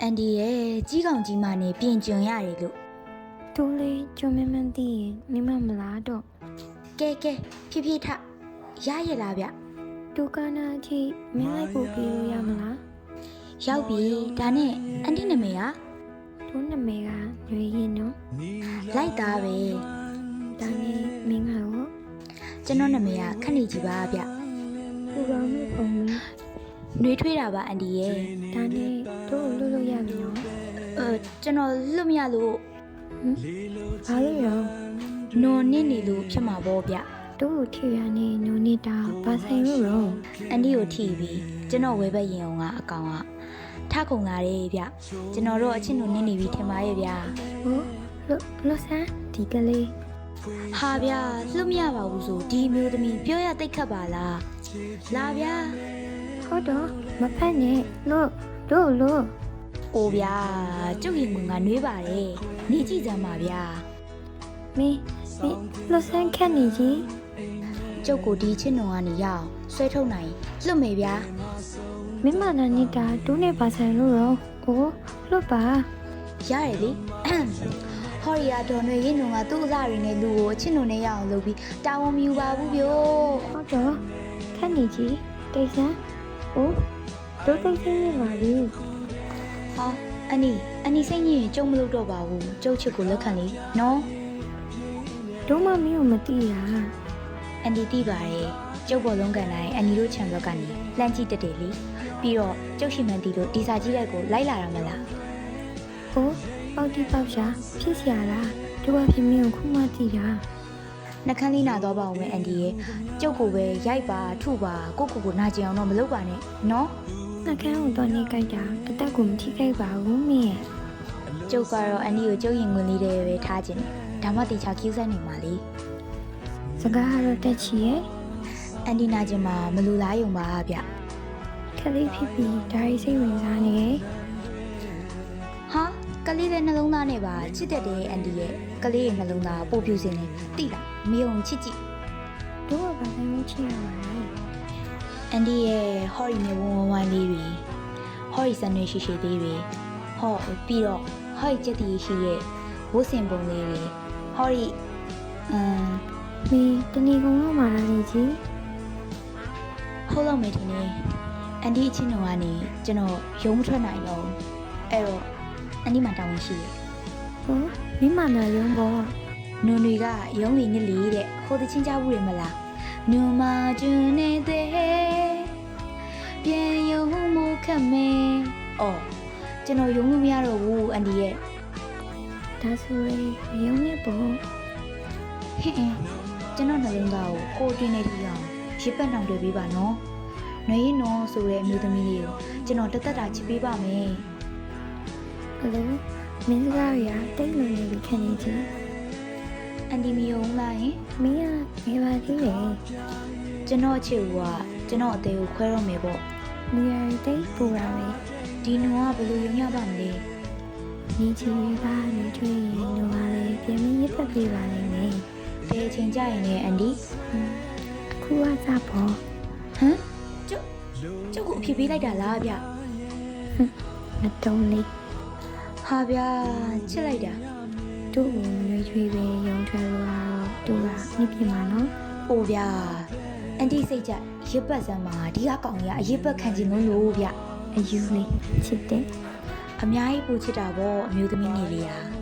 အန်ဒီရဲ့ကြီးကောင်ကြီးမနဲ့ပြင်ကြုံရတယ်လို့ တူလေးကျွမ်းမမှန်းသိရင်မိမမလားတော့ ကဲဖြည်းဖြည်းထရရလားဗျ တူကနာအထိမင်းလိုက်ဖို့ပြီးလို့ရမလား ရောက်ပြီဒါနဲ့အန်တီနာမည်က တူနာမည်ကညွေရင်နော် လိုက်သားပဲ ဒါနဲ့မင်းကရော ကျွန်တော်နာမည်ကခက်နေကြီးပါဗျ ပူရောင်းမှုပုံမင်း နှွေးထွေးတာပါအန်တီရဲ့ ဒါနဲ့တို့ကိုလွတ်လို့ရပြီနော် ကျွန်တော်လွတ်မရလို့ ဘာလို့ရော နော်နစ်နေလို့ဖြစ်မှာပေါ့ဗျ တို့ကိုထိရနေညိုနေတာဘာဆိုင်လို့ရော အန်တီကိုထိပြီးကျွန်တော်ဝဲဘက်ရင်အောင်ကအကောင်ကထခုံလာတယ်ဗျကျွန်တော်တို့အချင်းတို့နစ်နေပြီထင်ပါရဲ့ဗျာ ဟိုလွတ်ဆန်းဒီကလေး ဟာဗျာလွတ်မရပါဘူးဆိုဒီမျိုးသမီးပြောရတိတ်ခတ်ပါလားလာဗျာ ဟုတ်တော့မဖက်နဲ့လို့တို့လို့ အိုဗျာကျုပ်ရင်ကနှွေးပါတယ်နေကြည့်စမ်းပါဗျာ မင်းလွတ်ဆန်းခက်နေကြီး ကျုပ်ကိုဒီချင်းတော်ကနေရအောင်ဆွဲထုတ်နိုင်လွတ်မယ်ဗျာ မင်းမနာနေတာတို့နဲ့ပါဆိုင်လို့ရောအိုးလွတ်ပါ ရတယ်လေဟော်ရီယာတော်နဲ့ရင်တော်ကသူ့အစားတွေနဲ့လူကိုအချင်းတော်နဲ့ရအောင်လုပ်ပြီးတာဝန်မယူပါဘူးဗျို့ ဟုတ်တော့ခက်နေကြီးတိတ်ဆန်းအိုးတို့တိတ်ဆန်းနေပါပြီ ဟာအန်နီစိတ်ညစ်ရင်ကျုံမလုပ်တော့ပါဘူးကျုပ်ချစ်ကိုလက်ခံလေနော် တို့မမင်းကိုမသိတာ အန်တီသိပါတယ်ကျုပ်ဘောလုံးကန်တိုင်းအန်နီတို့ချန်ဘက်ကနေလှမ်းကြည့်တက်တယ်လေပြီးတော့ကျုပ်ရှိမှန်တီလို့ဒီစာကြီးတဲ့ကိုလိုက်လာတာမလား အိုးပေါက်တိပေါက်ရှာဖြစ်เสียလားတို့ကဖြစ်မင်းကိုခုမှသိတာ နှကန်းလေးနာတော့ပါအောင်မယ်အန်တီရဲ့ကျုပ်ကိုပဲရိုက်ပါထုပါကိုနာကျင်အောင်တော့မလုပ်ပါနဲ့နော် နှကန်းကိုတော့နေကြိုက်တာအသက်ကိုမထိခိုက်ပါဘူးမင်းရဲ့ ကျုပ်ကတော့အန်တီကိုကျုပ်ရင်ဝင်လေးတဲ့ပဲထားခြင်းတယ်ဒါမှတေချာကျူးဆိုင်နေမှာလေ စကားကတော့တက်ချီရဲ့ အန်တီနာကျင်မှာမလူလားယုံပါဗျ ခလေးဖြစ်ပြီးဒါရီစိတ်ဝင်စားနေရဲ့ ဟာကလေးတဲ့နှလုံးသားနဲ့ပါချစ်တတ်တယ်အန်တီရဲ့ကလေးရဲ့နှလုံးသားပို့ပြူစင်နေတိလားမယုံချစ်ကြည့် တို့ကဘာဆိုင်လို့ချစ်ရမှာလဲ အန်တီရဲ့ဟော်ရီမျိုးဝဝိုင်းလေးတွေဟော်ရီစံတွေရှိသေးတွေဟောပြီးတော့ဟော်ရီကြက်တီရှိရဲ့ဝတ်စင်ပုံလေးတွေဟော်ရီမင်းတဏီကုံတော့မာလာနေကြီး ဟုတ်လောက်မယ်ထင်တယ်အန်တီအချင်းတော်ကနေကျွန်တော်ရုံးမထွက်နိုင်တော့အဲ့တော့အန်တီမှတောင်းဝင်ရှိတယ် ဟောမင်းမနာရုံးပေါ် နွန်တွေကရုံးလီနစ်လီတဲ့ဟိုတချင်းကြဘူးရမလားနွန်မကျွန်းနေတဲ့ပြန်ရုံမခတ်မဲအော်ကျွန်တော်ရုံးလို့မရတော့ဘူးအန်တီရဲ့ ဒါဆိုရင်ရုံးနဲ့ပေါ့ ဟင်းကျွန်တော်နှလုံးသားကိုကိုတွင်းနေထီအောင်ရစ်ပတ်နှောင်တွေ့ပေးပါနော်။နှွေရင်နော်ဆိုတဲ့အမျိုးသမီးလေးကိုကျွန်တော်တသက်တာချစ်ပေးပါမယ် ဟယ်လိုမင်းစကားရတိတ်လို့နေပြီခံနေကြီး ။အန်တီမီယုံလာရင် မင်းကငယ်ပါသေးတယ် ကျွန်တော်ချစ်ဦးကကျွန်တော်အသေးကိုခွဲတော့မယ်ပေါ့ နေရာတိတ်ပူတာပဲ ။ဒီနွားကဘယ်လိုယုံရပါမလဲ နေချင်ရပါနေချွေးရင်တော့ပါလေပြန်ပြီးရပတ်ပေးပါလိမ့်မယ် ။ဘယ်အချိန်ကြရင်လဲအန်တီ အခုကစားဖို့ ။ဟမ်ကျုပ်ကိုအဖြစ်ပေးလိုက်တာလားဗျ မတုံးလေး ။ဟာဗျာချစ်လိုက်တာ တို့ကိုနှွေးချွေးပဲရုံထွက်လို့တော့တို့ကနေပြင်ပါနော် ။အိုဗျာအန်တီစိတ်ကြရစ်ပတ်စမ်းမှာဒီကကောင်ကြီးကအရစ်ပတ်ခံခြင်းလို့ဗျ အယူလေးချစ်တယ် ။အများကြီးပူချစ်တာပေါ့အမျိုးသမီးငယ်လေးဟာ